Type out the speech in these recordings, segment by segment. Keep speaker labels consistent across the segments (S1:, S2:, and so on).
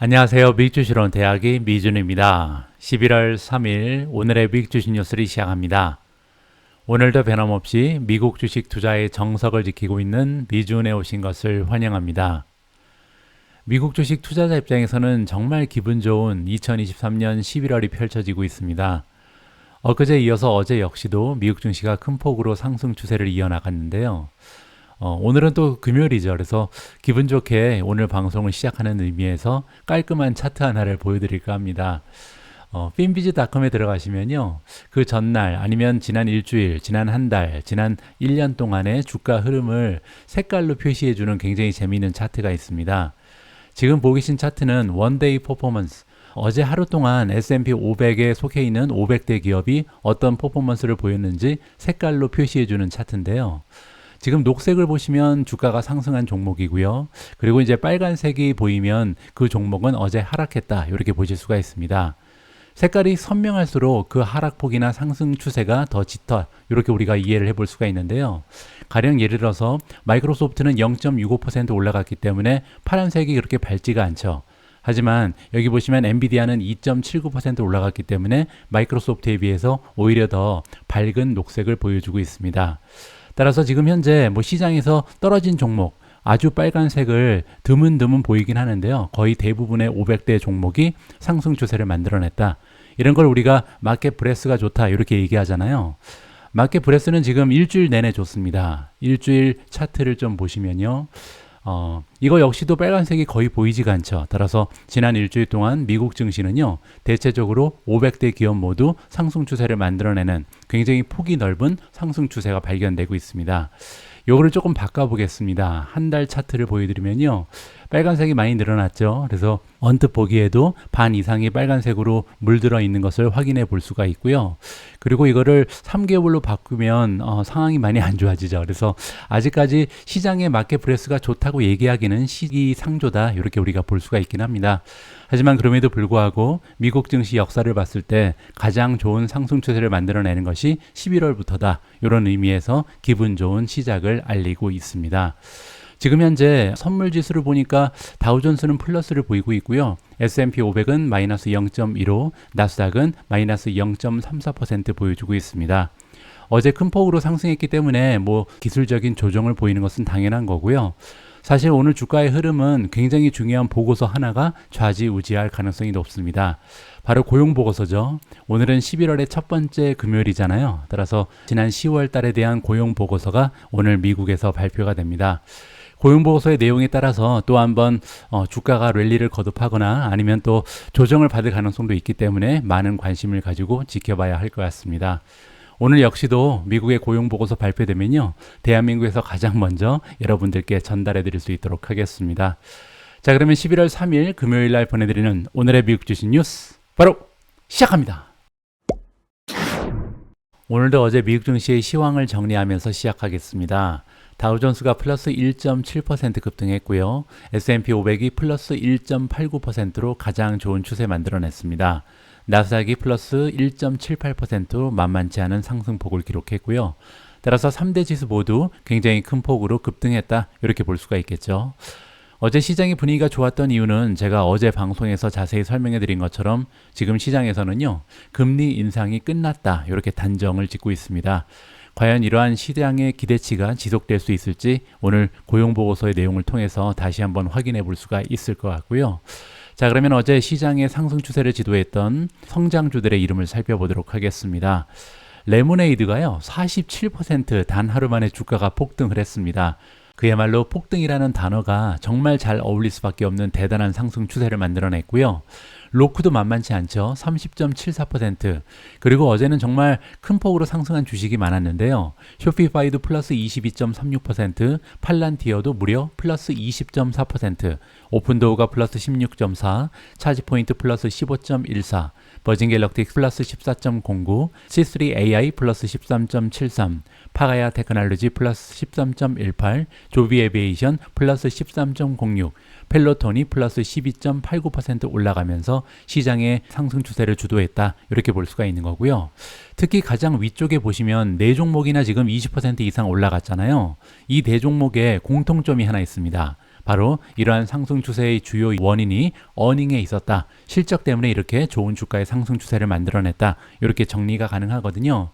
S1: 안녕하세요. 미국주식론 대학의 미준입니다. 11월 3일 오늘의 미국주식 뉴스를 시작합니다. 오늘도 변함없이 미국 주식 투자의 정석을 지키고 있는 미준에 오신 것을 환영합니다. 미국 주식 투자자 입장에서는 정말 기분 좋은 2023년 11월이 펼쳐지고 있습니다. 엊그제 이어서 어제 역시도 미국 증시가 큰 폭으로 상승 추세를 이어나갔는데요. 오늘은 또 금요일이죠. 그래서 기분 좋게 오늘 방송을 시작하는 의미에서 깔끔한 차트 하나를 보여드릴까 합니다. finbiz.com에 들어가시면요. 그 전날 아니면 지난 일주일, 지난 한 달, 지난 1년 동안의 주가 흐름을 색깔로 표시해주는 굉장히 재미있는 차트가 있습니다. 지금 보고 계신 차트는 원데이 퍼포먼스, 어제 하루 동안 S&P 500에 속해 있는 500대 기업이 어떤 퍼포먼스를 보였는지 색깔로 표시해주는 차트인데요. 지금 녹색을 보시면 주가가 상승한 종목이고요. 그리고 이제 빨간색이 보이면 그 종목은 어제 하락했다. 이렇게 보실 수가 있습니다. 색깔이 선명할수록 그 하락폭이나 상승 추세가 더 짙어. 이렇게 우리가 이해를 해볼 수가 있는데요. 가령 예를 들어서 마이크로소프트는 0.65% 올라갔기 때문에 파란색이 그렇게 밝지가 않죠. 하지만 여기 보시면 엔비디아는 2.79% 올라갔기 때문에 마이크로소프트에 비해서 오히려 더 밝은 녹색을 보여주고 있습니다. 따라서 지금 현재 시장에서 떨어진 종목 아주 빨간색을 드문드문 보이긴 하는데요. 거의 대부분의 500대 종목이 상승 추세를 만들어냈다. 이런 걸 우리가 마켓 브레스가 좋다 이렇게 얘기하잖아요. 마켓 브레스는 지금 일주일 내내 좋습니다. 일주일 차트를 좀 보시면요. 이거 역시도 빨간색이 거의 보이지가 않죠. 따라서 지난 일주일 동안 미국 증시는요, 대체적으로 500대 기업 모두 상승 추세를 만들어내는 굉장히 폭이 넓은 상승 추세가 발견되고 있습니다. 요거를 조금 바꿔보겠습니다. 한 달 차트를 보여드리면요. 빨간색이 많이 늘어났죠. 그래서 언뜻 보기에도 반 이상이 빨간색으로 물들어 있는 것을 확인해 볼 수가 있고요. 그리고 이거를 3개월로 바꾸면 상황이 많이 안 좋아지죠. 그래서 아직까지 시장의 마켓 브레스가 좋다고 얘기하기는 시기상조다. 이렇게 우리가 볼 수가 있긴 합니다. 하지만 그럼에도 불구하고 미국 증시 역사를 봤을 때 가장 좋은 상승 추세를 만들어내는 것이 11월부터다. 이런 의미에서 기분 좋은 시작을 알리고 있습니다. 지금 현재 선물 지수를 보니까 다우존스는 플러스를 보이고 있고요. S&P 500은 마이너스 0.15, 나스닥은 마이너스 0.34% 보여주고 있습니다. 어제 큰 폭으로 상승했기 때문에 기술적인 조정을 보이는 것은 당연한 거고요. 사실 오늘 주가의 흐름은 굉장히 중요한 보고서 하나가 좌지우지할 가능성이 높습니다. 바로 고용보고서죠. 오늘은 11월의 첫 번째 금요일이잖아요. 따라서 지난 10월 달에 대한 고용보고서가 오늘 미국에서 발표가 됩니다. 고용보고서의 내용에 따라서 또 한번 주가가 랠리를 거듭하거나 아니면 또 조정을 받을 가능성도 있기 때문에 많은 관심을 가지고 지켜봐야 할 것 같습니다. 오늘 역시도 미국의 고용보고서 발표되면요. 대한민국에서 가장 먼저 여러분들께 전달해 드릴 수 있도록 하겠습니다. 자, 그러면 11월 3일 금요일 날 보내드리는 오늘의 미국 주식 뉴스 바로 시작합니다. 오늘도 어제 미국 증시의 시황을 정리하면서 시작하겠습니다. 다우존스가 플러스 1.7% 급등했고요. S&P 500이 플러스 1.89%로 가장 좋은 추세 만들어냈습니다. 나스닥이 플러스 1.78%로 만만치 않은 상승폭을 기록했고요. 따라서 3대 지수 모두 굉장히 큰 폭으로 급등했다. 이렇게 볼 수가 있겠죠. 어제 시장의 분위기가 좋았던 이유는 제가 어제 방송에서 자세히 설명해 드린 것처럼 지금 시장에서는요. 금리 인상이 끝났다. 이렇게 단정을 짓고 있습니다. 과연 이러한 시장의 기대치가 지속될 수 있을지 오늘 고용보고서의 내용을 통해서 다시 한번 확인해 볼 수가 있을 것 같고요. 자, 그러면 어제 시장의 상승 추세를 지도했던 성장주들의 이름을 살펴보도록 하겠습니다. 레모네이드가요, 47% 단 하루 만에 주가가 폭등을 했습니다. 그야말로 폭등이라는 단어가 정말 잘 어울릴 수밖에 없는 대단한 상승 추세를 만들어냈고요. 로크도 만만치 않죠. 30.74%. 그리고 어제는 정말 큰 폭으로 상승한 주식이 많았는데요. 쇼피파이도 플러스 22.36%, 팔란티어도 무려 플러스 20.4%, 오픈도어가 플러스 16.4%, 차지포인트 플러스 15.14%, 버진갤럭틱 플러스 14.09%, C3AI 플러스 13.73%, 파가야 테크놀로지 플러스 13.18%, 조비 에비에이션 플러스 13.06%, 펠로톤이 플러스 12.89% 올라가면서 시장의 상승 추세를 주도했다. 이렇게 볼 수가 있는 거고요. 특히 가장 위쪽에 보시면 네 종목이나 지금 20% 이상 올라갔잖아요. 이 네 종목에 공통점이 하나 있습니다. 바로 이러한 상승 추세의 주요 원인이 어닝에 있었다. 실적 때문에 이렇게 좋은 주가의 상승 추세를 만들어냈다. 이렇게 정리가 가능하거든요.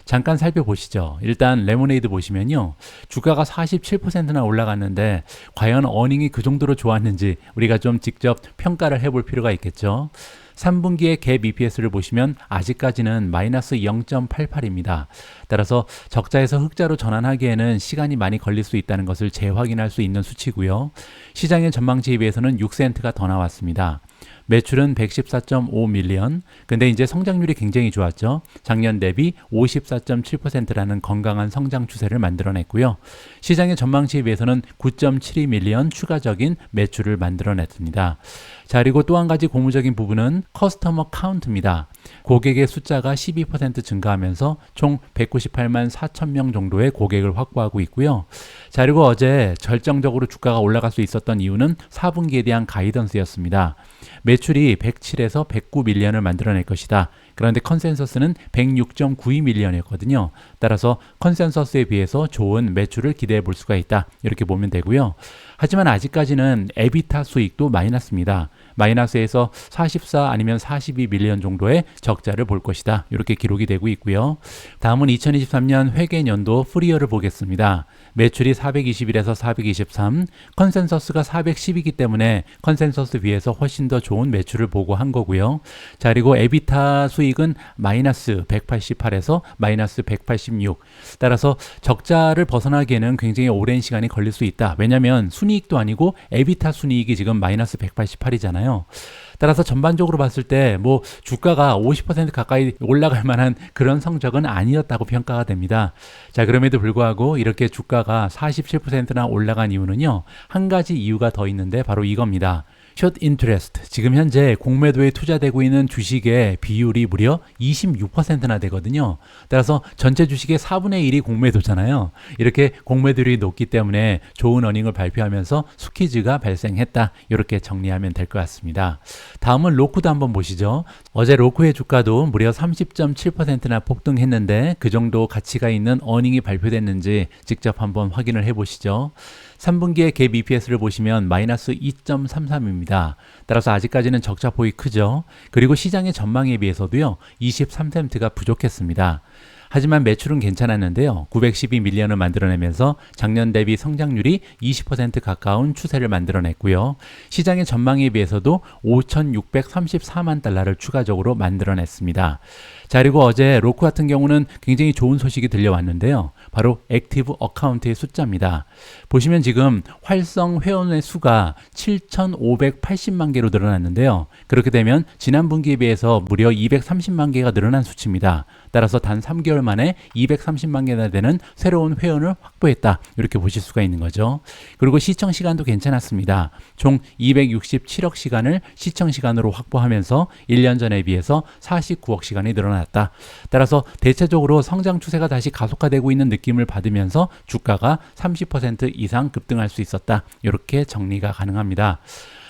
S1: 잠깐 살펴보시죠. 일단 레모네이드 보시면요. 주가가 47%나 올라갔는데 과연 어닝이 그 정도로 좋았는지 우리가 좀 직접 평가를 해볼 필요가 있겠죠. 3분기의 갭 EPS를 보시면 아직까지는 마이너스 0.88입니다. 따라서 적자에서 흑자로 전환하기에는 시간이 많이 걸릴 수 있다는 것을 재확인할 수 있는 수치고요. 시장의 전망치에 비해서는 6센트가 더 나왔습니다. 매출은 114.5 밀리언. 근데 이제 성장률이 굉장히 좋았죠. 작년 대비 54.7%라는 건강한 성장 추세를 만들어냈고요. 시장의 전망치에 비해서는 9.72 밀리언 추가적인 매출을 만들어냈습니다. 자, 그리고 또 한 가지 고무적인 부분은 커스터머 카운트입니다. 고객의 숫자가 12% 증가하면서 총 198만 4천 명 정도의 고객을 확보하고 있고요. 자, 그리고 어제 결정적으로 주가가 올라갈 수 있었던 이유는 4분기에 대한 가이던스였습니다. 매출이 107에서 109 밀리언을 만들어낼 것이다. 그런데 컨센서스는 106.92 밀리언이었거든요. 따라서 컨센서스에 비해서 좋은 매출을 기대해 볼 수가 있다. 이렇게 보면 되고요. 하지만 아직까지는 에비타 수익도 마이너스입니다. 마이너스에서 44 아니면 42 밀리언 정도의 적자를 볼 것이다. 이렇게 기록이 되고 있고요. 다음은 2023년 회계연도 풀이어를 보겠습니다. 매출이 421에서 423, 컨센서스가 410이기 때문에 컨센서스 비해서 훨씬 더 좋은 매출을 보고한 거고요. 자, 그리고 에비타 수익은 마이너스 188에서 마이너스 186. 따라서 적자를 벗어나기에는 굉장히 오랜 시간이 걸릴 수 있다. 왜냐하면 순이익도 아니고 에비타 순이익이 지금 마이너스 188이잖아요. 따라서 전반적으로 봤을 때 뭐 주가가 50% 가까이 올라갈 만한 그런 성적은 아니었다고 평가가 됩니다. 자, 그럼에도 불구하고 이렇게 주가가 47%나 올라간 이유는요. 한 가지 이유가 더 있는데 바로 이겁니다. 숏 인트레스트, 지금 현재 공매도에 투자되고 있는 주식의 비율이 무려 26%나 되거든요. 따라서 전체 주식의 4분의 1이 공매도잖아요. 이렇게 공매도율이 높기 때문에 좋은 어닝을 발표하면서 스퀴즈가 발생했다. 이렇게 정리하면 될 것 같습니다. 다음은 로쿠도 한번 보시죠. 어제 로쿠의 주가도 무려 30.7%나 폭등했는데 그 정도 가치가 있는 어닝이 발표됐는지 직접 한번 확인을 해보시죠. 3분기의 갭 EPS를 보시면 마이너스 2.33입니다. 따라서 아직까지는 적자폭이 크죠. 그리고 시장의 전망에 비해서도요. 23센트가 부족했습니다. 하지만 매출은 괜찮았는데요. 912 밀리언을 만들어내면서 작년 대비 성장률이 20% 가까운 추세를 만들어냈고요. 시장의 전망에 비해서도 5,634만 달러를 추가적으로 만들어냈습니다. 자, 그리고 어제 로쿠 같은 경우는 굉장히 좋은 소식이 들려왔는데요. 바로 액티브 어카운트의 숫자입니다. 보시면 지금 활성 회원의 수가 7,580만 개로 늘어났는데요. 그렇게 되면 지난 분기에 비해서 무려 230만 개가 늘어난 수치입니다. 따라서 단 3개월 만에 230만 개나 되는 새로운 회원을 확보했다. 이렇게 보실 수가 있는 거죠. 그리고 시청 시간도 괜찮았습니다. 총 267억 시간을 시청 시간으로 확보하면서 1년 전에 비해서 49억 시간이 늘어났다. 따라서 대체적으로 성장 추세가 다시 가속화되고 있는 느낌을 받으면서 주가가 30% 이상 급등할 수 있었다. 이렇게 정리가 가능합니다.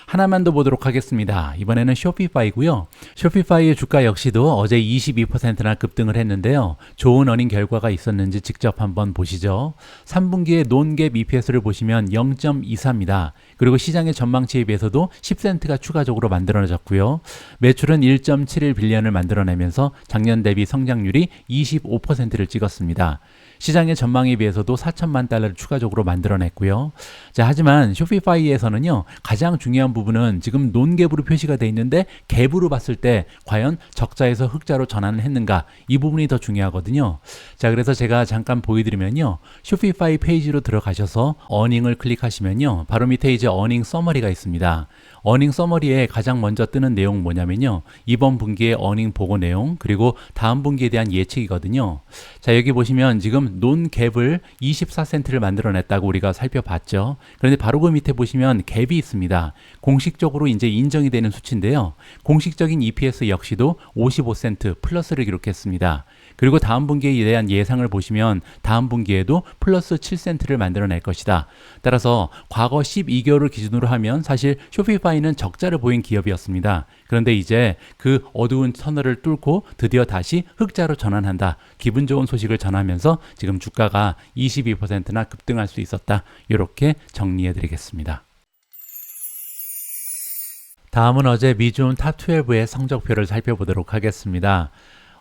S1: 하나만 더 보도록 하겠습니다. 이번에는 쇼피파이고요. 쇼피파이의 주가 역시도 어제 22%나 급등을 했는데요. 좋은 어닝 결과가 있었는지 직접 한번 보시죠. 3분기의 논갭 EPS를 보시면 0.24입니다. 그리고 시장의 전망치에 비해서도 10센트가 추가적으로 만들어졌고요. 매출은 1.71 빌리언을 만들어내면서 작년 대비 성장률이 25%를 찍었습니다. 시장의 전망에 비해서도 4천만 달러를 추가적으로 만들어냈고요. 자, 하지만 쇼피파이에서는요, 가장 중요한 부분은 지금 논갭으로 표시가 되어 있는데 갭으로 봤을 때 과연 적자에서 흑자로 전환을 했는가, 이 부분이 더 중요하거든요. 자, 그래서 제가 잠깐 보여드리면요, 쇼피파이 페이지로 들어가셔서 어닝을 클릭하시면요, 바로 밑에 이제 어닝 서머리가 있습니다. 어닝 서머리에 가장 먼저 뜨는 내용 뭐냐면요, 이번 분기의 어닝 보고 내용, 그리고 다음 분기에 대한 예측이거든요. 자, 여기 보시면 지금 논갭을 24센트를 만들어냈다고 우리가 살펴봤죠. 그런데 바로 그 밑에 보시면 갭이 있습니다. 공식적으로 이제 인정이 되는 수치인데요. 공식적인 EPS 역시도 55센트 플러스를 기록했습니다. 그리고 다음 분기에 대한 예상을 보시면 다음 분기에도 플러스 7센트를 만들어낼 것이다. 따라서 과거 12개월을 기준으로 하면 사실 쇼피파이는 적자를 보인 기업이었습니다. 그런데 이제 그 어두운 터널을 뚫고 드디어 다시 흑자로 전환한다. 기분 좋은 소식을 전하면서 지금 주가가 22%나 급등할 수 있었다. 이렇게 정리해 드리겠습니다. 다음은 어제 미주온 탑12의 성적표를 살펴보도록 하겠습니다.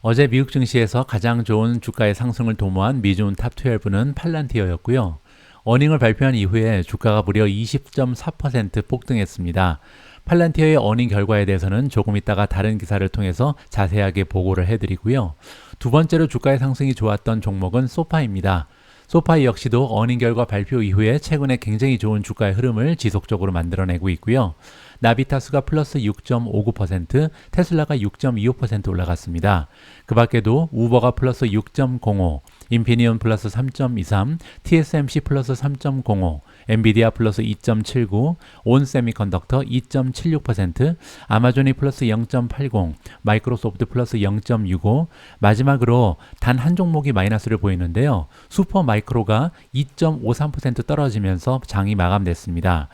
S1: 어제 미국 증시에서 가장 좋은 주가의 상승을 도모한 미주온 탑12는 팔란티어였고요. 어닝을 발표한 이후에 주가가 무려 20.4% 폭등했습니다. 팔란티어의 어닝 결과에 대해서는 조금 있다가 다른 기사를 통해서 자세하게 보고를 해드리고요. 두 번째로 주가의 상승이 좋았던 종목은 소파입니다. 소파 역시도 어닝 결과 발표 이후에 최근에 굉장히 좋은 주가의 흐름을 지속적으로 만들어내고 있고요. 나비타스가 플러스 6.59%, 테슬라가 6.25% 올라갔습니다. 그 밖에도 우버가 플러스 6.05, 인피니온 플러스 3.23, TSMC 플러스 3.05, 엔비디아 플러스 2.79, 온세미컨덕터 2.76%, 아마존이 플러스 0.80, 마이크로소프트 플러스 0.65, 마지막으로 단 한 종목이 마이너스를 보이는데요. 슈퍼 마이크로가 2.53% 떨어지면서 장이 마감됐습니다.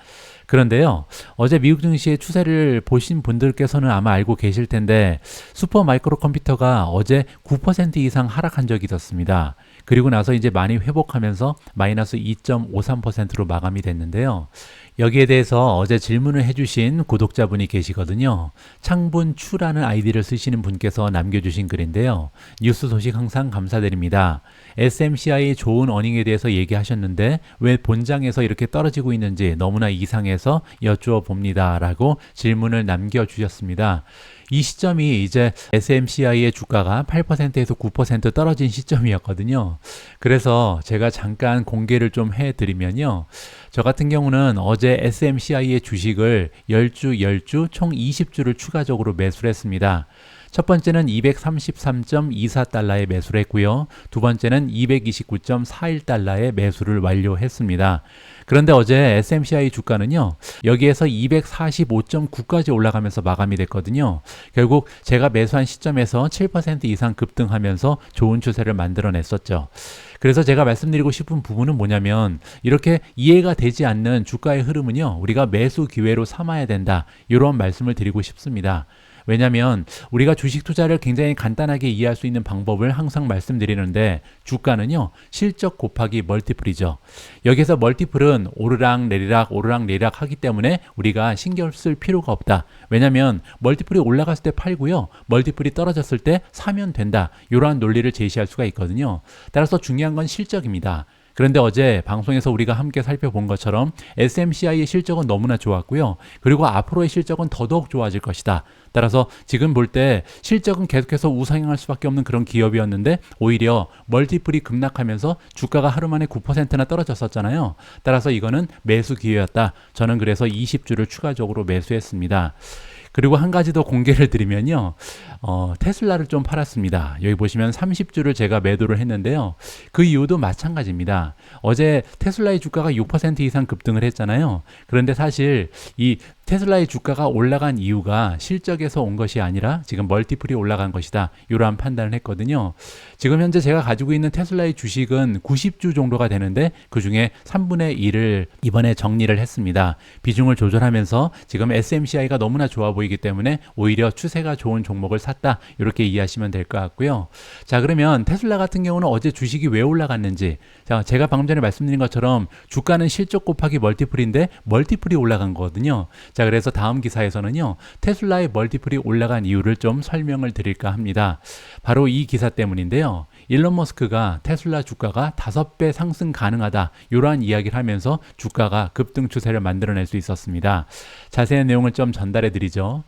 S1: 그런데요, 어제 미국 증시의 추세를 보신 분들께서는 아마 알고 계실 텐데 슈퍼 마이크로 컴퓨터가 어제 9% 이상 하락한 적이 있었습니다. 그리고 나서 이제 많이 회복하면서 마이너스 2.53%로 마감이 됐는데요. 여기에 대해서 어제 질문을 해주신 구독자분이 계시거든요. 창분추라는 아이디를 쓰시는 분께서 남겨주신 글인데요. 뉴스 소식 항상 감사드립니다. SMCI 좋은 어닝에 대해서 얘기하셨는데 왜 본장에서 이렇게 떨어지고 있는지 너무나 이상해서 여쭈어 봅니다. 라고 질문을 남겨주셨습니다. 이 시점이 이제 SMCI의 주가가 8%에서 9% 떨어진 시점이었거든요. 그래서 제가 잠깐 공개를 좀 해드리면요. 저 같은 경우는 어제 SMCI의 주식을 10주 총 20주를 추가적으로 매수를 했습니다. 첫 번째는 233.24달러에 매수를 했고요. 두 번째는 229.41달러에 매수를 완료했습니다. 그런데 어제 SMCI 주가는요, 여기에서 245.9까지 올라가면서 마감이 됐거든요. 결국 제가 매수한 시점에서 7% 이상 급등하면서 좋은 추세를 만들어냈었죠. 그래서 제가 말씀드리고 싶은 부분은 뭐냐면 이렇게 이해가 되지 않는 주가의 흐름은요, 우리가 매수 기회로 삼아야 된다. 이런 말씀을 드리고 싶습니다. 왜냐하면 우리가 주식 투자를 굉장히 간단하게 이해할 수 있는 방법을 항상 말씀드리는데 주가는요, 실적 곱하기 멀티플이죠. 여기서 멀티플은 오르락 내리락 하기 때문에 우리가 신경 쓸 필요가 없다. 왜냐하면 멀티플이 올라갔을 때 팔고요, 멀티플이 떨어졌을 때 사면 된다. 이러한 논리를 제시할 수가 있거든요. 따라서 중요한 건 실적입니다. 그런데 어제 방송에서 우리가 함께 살펴본 것처럼 SMCI의 실적은 너무나 좋았고요. 그리고 앞으로의 실적은 더더욱 좋아질 것이다. 따라서 지금 볼 때 실적은 계속해서 우상향할 수밖에 없는 그런 기업이었는데 오히려 멀티플이 급락하면서 주가가 하루 만에 9%나 떨어졌었잖아요. 따라서 이거는 매수 기회였다. 저는 그래서 20주를 추가적으로 매수했습니다. 그리고 한 가지 더 공개를 드리면요. 테슬라를 좀 팔았습니다. 여기 보시면 30주를 제가 매도를 했는데요. 그 이유도 마찬가지입니다. 어제 테슬라의 주가가 6% 이상 급등을 했잖아요. 그런데 사실 이 테슬라의 주가가 올라간 이유가 실적에서 온 것이 아니라 지금 멀티플이 올라간 것이다. 이러한 판단을 했거든요. 지금 현재 제가 가지고 있는 테슬라의 주식은 90주 정도가 되는데 그 중에 3분의 1을 이번에 정리를 했습니다. 비중을 조절하면서 지금 SMCI가 너무나 좋아 보이기 때문에 오히려 추세가 좋은 종목을 샀다. 이렇게 이해하시면 될 것 같고요. 자, 그러면 테슬라 같은 경우는 어제 주식이 왜 올라갔는지, 자, 제가 방금 전에 말씀드린 것처럼 주가는 실적 곱하기 멀티플인데 멀티플이 올라간 거거든요. 자, 그래서 다음 기사에서는요, 테슬라의 멀티플이 올라간 이유를 좀 설명을 드릴까 합니다. 바로 이 기사 때문인데요. 일론 머스크가 테슬라 주가가 5배 상승 가능하다. 이러한 이야기를 하면서 주가가 급등 추세를 만들어낼 수 있었습니다. 자세한 내용을 좀 전달해 드리죠.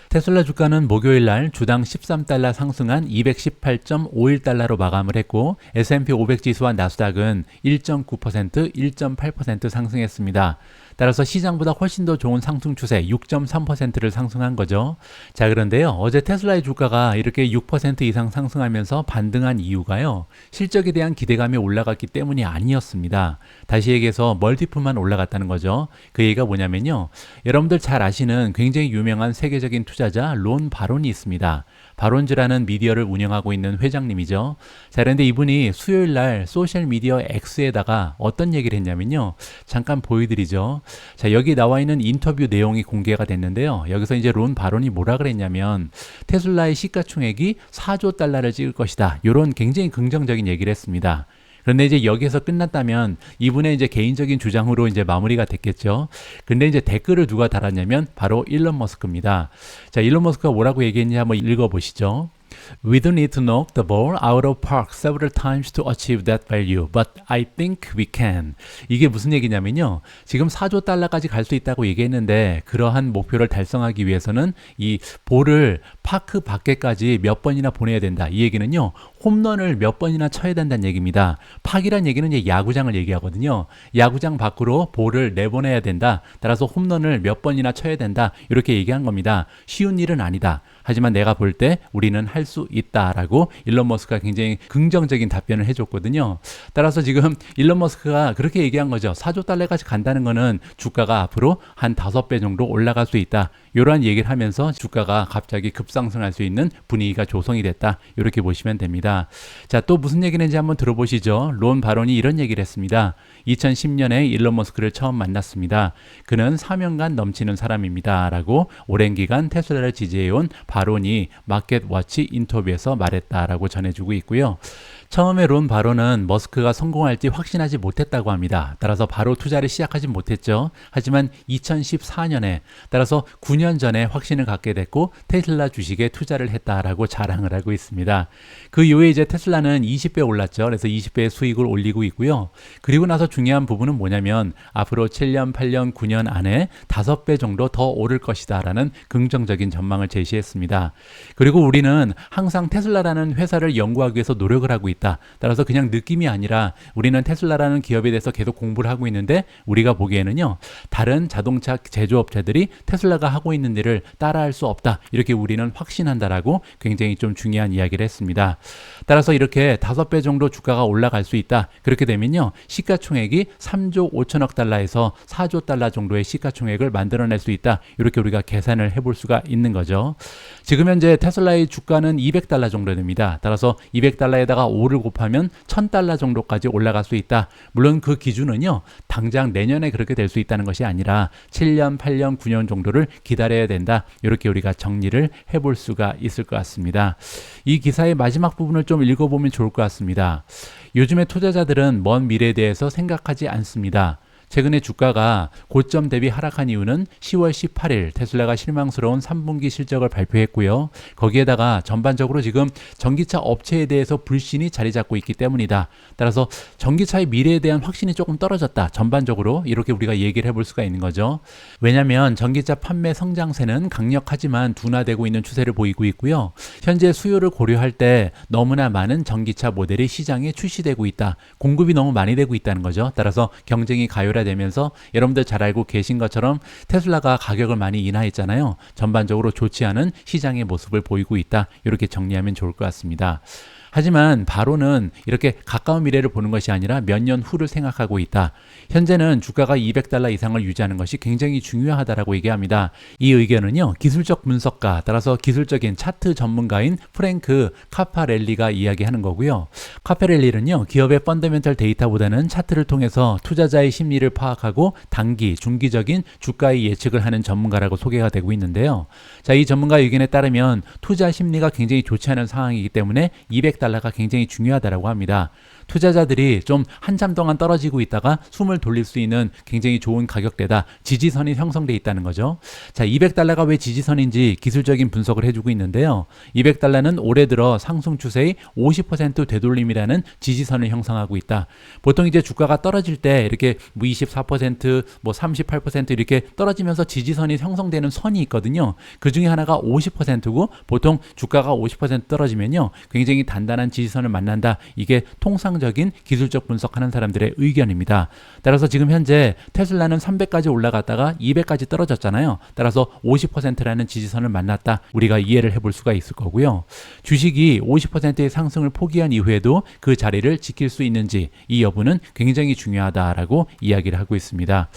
S1: 테슬라 주가는 목요일 날 주당 13달러 상승한 218.51달러로 마감을 했고 S&P 500 지수와 나스닥은 1.9%, 1.8% 상승했습니다. 따라서 시장보다 훨씬 더 좋은 상승 추세 6.3%를 상승한 거죠. 자, 그런데요. 어제 테슬라의 주가가 이렇게 6% 이상 상승하면서 반등한 이유가요. 실적에 대한 기대감이 올라갔기 때문이 아니었습니다. 다시 얘기해서 멀티플만 올라갔다는 거죠. 그 얘기가 뭐냐면요. 여러분들 잘 아시는 굉장히 유명한 세계적인 투자자 론 바론이 있습니다. 바론즈라는 미디어를 운영하고 있는 회장님이죠. 자, 그런데 이분이 수요일 날 소셜미디어 X에다가 어떤 얘기를 했냐면요. 잠깐 보여드리죠. 자, 여기 나와 있는 인터뷰 내용이 공개가 됐는데요. 여기서 이제 론 바론이 뭐라 그랬냐면 테슬라의 시가총액이 4조 달러를 찍을 것이다. 이런 굉장히 긍정적인 얘기를 했습니다. 그런데 이제 여기에서 끝났다면 이분의 이제 개인적인 주장으로 이제 마무리가 됐겠죠. 근데 이제 댓글을 누가 달았냐면 바로 일론 머스크입니다. 자, 일론 머스크가 뭐라고 얘기했는지 한번 읽어보시죠. We don't need to knock the ball out of park several times to achieve that value, but I think we can. 이게 무슨 얘기냐면요. 지금 4조 달러까지 갈 수 있다고 얘기했는데 그러한 목표를 달성하기 위해서는 이 볼을 파크 밖에까지 몇 번이나 보내야 된다. 이 얘기는요. 홈런을 몇 번이나 쳐야 된다는 얘기입니다. 팍이란 얘기는 이제 야구장을 얘기하거든요. 야구장 밖으로 볼을 내보내야 된다. 따라서 홈런을 몇 번이나 쳐야 된다. 이렇게 얘기한 겁니다. 쉬운 일은 아니다. 하지만 내가 볼 때 우리는 할 수 있다라고 일론 머스크가 굉장히 긍정적인 답변을 해줬거든요. 따라서 지금 일론 머스크가 그렇게 얘기한 거죠. 4조 달러까지 간다는 거는 주가가 앞으로 한 5배 정도 올라갈 수 있다. 이러한 얘기를 하면서 주가가 갑자기 급상승할 수 있는 분위기가 조성이 됐다. 이렇게 보시면 됩니다. 자, 또 무슨 얘기인지 한번 들어보시죠. 론 바론이 이런 얘기를 했습니다. 2010년에 일론 머스크를 처음 만났습니다. 그는 사명감 넘치는 사람입니다. 라고 오랜 기간 테슬라를 지지해온 바론이 마켓워치 인터뷰에서 말했다라고 전해주고 있고요. 처음에 론 바론은 머스크가 성공할지 확신하지 못했다고 합니다. 따라서 바로 투자를 시작하지 못했죠. 하지만 2014년에 따라서 9년 전에 확신을 갖게 됐고 테슬라 주식에 투자를 했다라고 자랑을 하고 있습니다. 그 이후에 이제 테슬라는 20배 올랐죠. 그래서 20배의 수익을 올리고 있고요. 그리고 나서 중요한 부분은 뭐냐면 앞으로 7년, 8년, 9년 안에 5배 정도 더 오를 것이다라는 긍정적인 전망을 제시했습니다. 그리고 우리는 항상 테슬라라는 회사를 연구하기 위해서 노력을 하고 있다. 따라서 그냥 느낌이 아니라 우리는 테슬라라는 기업에 대해서 계속 공부를 하고 있는데 우리가 보기에는요. 다른 자동차 제조업체들이 테슬라가 하고 있는 일을 따라할 수 없다. 이렇게 우리는 확신한다라고 굉장히 좀 중요한 이야기를 했습니다. 따라서 이렇게 5배 정도 주가가 올라갈 수 있다. 그렇게 되면요. 시가총액이 3조 5천억 달러에서 4조 달러 정도의 시가총액을 만들어낼 수 있다. 이렇게 우리가 계산을 해볼 수가 있는 거죠. 지금 현재 테슬라의 주가는 200달러 정도 됩니다. 따라서 200달러에다가 5를 곱하면 1000달러 정도까지 올라갈 수 있다. 물론 그 기준은요. 당장 내년에 그렇게 될 수 있다는 것이 아니라 7년, 8년, 9년 정도를 기다려야 된다. 이렇게 우리가 정리를 해볼 수가 있을 것 같습니다. 이 기사의 마지막 부분을 좀 읽어보면 좋을 것 같습니다. 요즘의 투자자들은 먼 미래에 대해서 생각하지 않습니다. 최근에 주가가 고점 대비 하락한 이유는 10월 18일 테슬라가 실망스러운 3분기 실적을 발표했고요. 거기에다가 전반적으로 지금 전기차 업체에 대해서 불신이 자리 잡고 있기 때문이다. 따라서 전기차의 미래에 대한 확신이 조금 떨어졌다. 전반적으로 이렇게 우리가 얘기를 해볼 수가 있는 거죠. 왜냐하면 전기차 판매 성장세는 강력하지만 둔화되고 있는 추세를 보이고 있고요. 현재 수요를 고려할 때 너무나 많은 전기차 모델이 시장에 출시되고 있다. 공급이 너무 많이 되고 있다는 거죠. 따라서 경쟁이 가열화 되면서 여러분들 잘 알고 계신 것처럼 테슬라가 가격을 많이 인하했잖아요. 전반적으로 좋지 않은 시장의 모습을 보이고 있다. 이렇게 정리하면 좋을 것 같습니다. 하지만 바로는 이렇게 가까운 미래를 보는 것이 아니라 몇 년 후를 생각하고 있다. 현재는 주가가 200달러 이상을 유지하는 것이 굉장히 중요하다라고 얘기합니다. 이 의견은요. 기술적 분석가, 따라서 기술적인 차트 전문가인 프랭크 카파렐리가 이야기하는 거고요. 카파렐리는요. 기업의 펀더멘털 데이터보다는 차트를 통해서 투자자의 심리를 파악하고 단기, 중기적인 주가의 예측을 하는 전문가라고 소개가 되고 있는데요. 자, 이 전문가 의견에 따르면 투자 심리가 굉장히 좋지 않은 상황이기 때문에 200달러가 굉장히 중요하다고 합니다. 투자자들이 좀 한참 동안 떨어지고 있다가 숨을 돌릴 수 있는 굉장히 좋은 가격대다. 지지선이 형성돼 있다는 거죠. 자, 200달러가 왜 지지선인지 기술적인 분석을 해주고 있는데요. 200달러는 올해 들어 상승 추세의 50% 되돌림이라는 지지선을 형성하고 있다. 보통 이제 주가가 떨어질 때 이렇게 24%, 38% 이렇게 떨어지면서 지지선이 형성되는 선이 있거든요. 그 중에 하나가 50%고 보통 주가가 50% 떨어지면요. 굉장히 단단한 지지선을 만난다. 이게 통상적인 기술적 분석하는 사람들의 의견입니다. 따라서 지금 현재 테슬라는 300까지 올라갔다가 200까지 떨어졌잖아요. 따라서 50%라는 지지선을 만났다. 우리가 이해를 해볼 수가 있을 거고요. 주식이 50%의 상승을 포기한 이후에도 그 자리를 지킬 수 있는지 이 여부는 굉장히 중요하다라고 이야기를 하고 있습니다.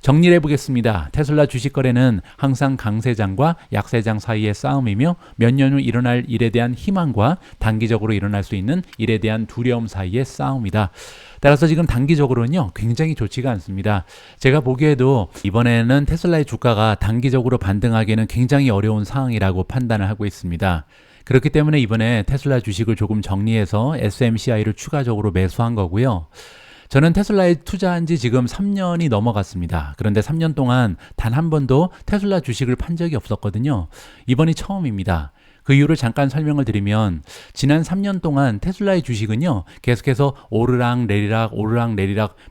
S1: 정리를 해보겠습니다. 테슬라 주식 거래는 항상 강세장과 약세장 사이의 싸움이며 몇 년 후 일어날 일에 대한 희망과 단기적으로 일어날 수 있는 일에 대한 두려움 사이의 싸움이다. 따라서 지금 단기적으로는요 굉장히 좋지가 않습니다. 제가 보기에도 이번에는 테슬라의 주가가 단기적으로 반등하기에는 굉장히 어려운 상황이라고 판단을 하고 있습니다. 그렇기 때문에 이번에 테슬라 주식을 조금 정리해서 SMCI를 추가적으로 매수한 거고요. 저는 테슬라에 투자한 지 지금 3년이 넘어갔습니다. 그런데 3년 동안 단 한 번도 테슬라 주식을 판 적이 없었거든요. 이번이 처음입니다. 그 이유를 잠깐 설명을 드리면 지난 3년 동안 테슬라의 주식은요, 계속해서 오르락 내리락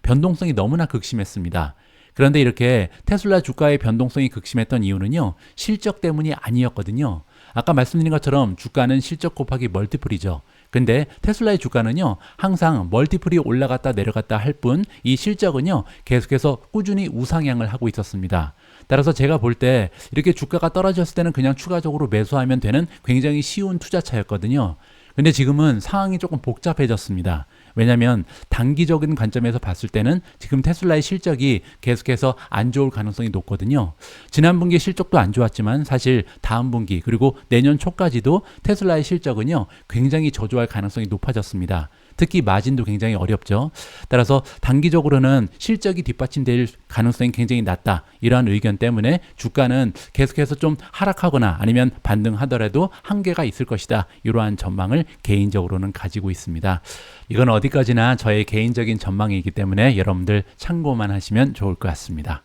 S1: 변동성이 너무나 극심했습니다. 그런데 이렇게 테슬라 주가의 변동성이 극심했던 이유는요, 실적 때문이 아니었거든요. 아까 말씀드린 것처럼 주가는 실적 곱하기 멀티플이죠. 근데 테슬라의 주가는요, 항상 멀티플이 올라갔다 내려갔다 할 뿐 이 실적은요, 계속해서 꾸준히 우상향을 하고 있었습니다. 따라서 제가 볼 때 이렇게 주가가 떨어졌을 때는 그냥 추가적으로 매수하면 되는 굉장히 쉬운 투자차였거든요. 근데 지금은 상황이 조금 복잡해졌습니다. 왜냐하면 단기적인 관점에서 봤을 때는 지금 테슬라의 실적이 계속해서 안 좋을 가능성이 높거든요. 지난 분기 실적도 안 좋았지만 사실 다음 분기 그리고 내년 초까지도 테슬라의 실적은요, 굉장히 저조할 가능성이 높아졌습니다. 특히 마진도 굉장히 어렵죠. 따라서 단기적으로는 실적이 뒷받침될 가능성이 굉장히 낮다. 이러한 의견 때문에 주가는 계속해서 좀 하락하거나 아니면 반등하더라도 한계가 있을 것이다. 이러한 전망을 개인적으로는 가지고 있습니다. 이건 어디까지나 저의 개인적인 전망이기 때문에 여러분들 참고만 하시면 좋을 것 같습니다.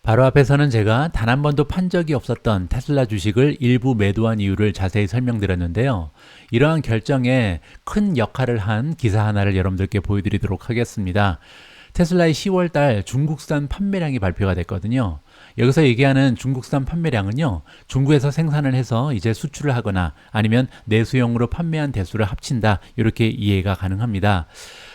S1: 바로 앞에서는 제가 단 한 번도 판 적이 없었던 테슬라 주식을 일부 매도한 이유를 자세히 설명드렸는데요. 이러한 결정에 큰 역할을 한 기사 하나를 여러분들께 보여드리도록 하겠습니다. 테슬라의 10월달 중국산 판매량이 발표가 됐거든요. 여기서 얘기하는 중국산 판매량은요, 중국에서 생산을 해서 이제 수출을 하거나 아니면 내수용으로 판매한 대수를 합친다, 이렇게 이해가 가능합니다.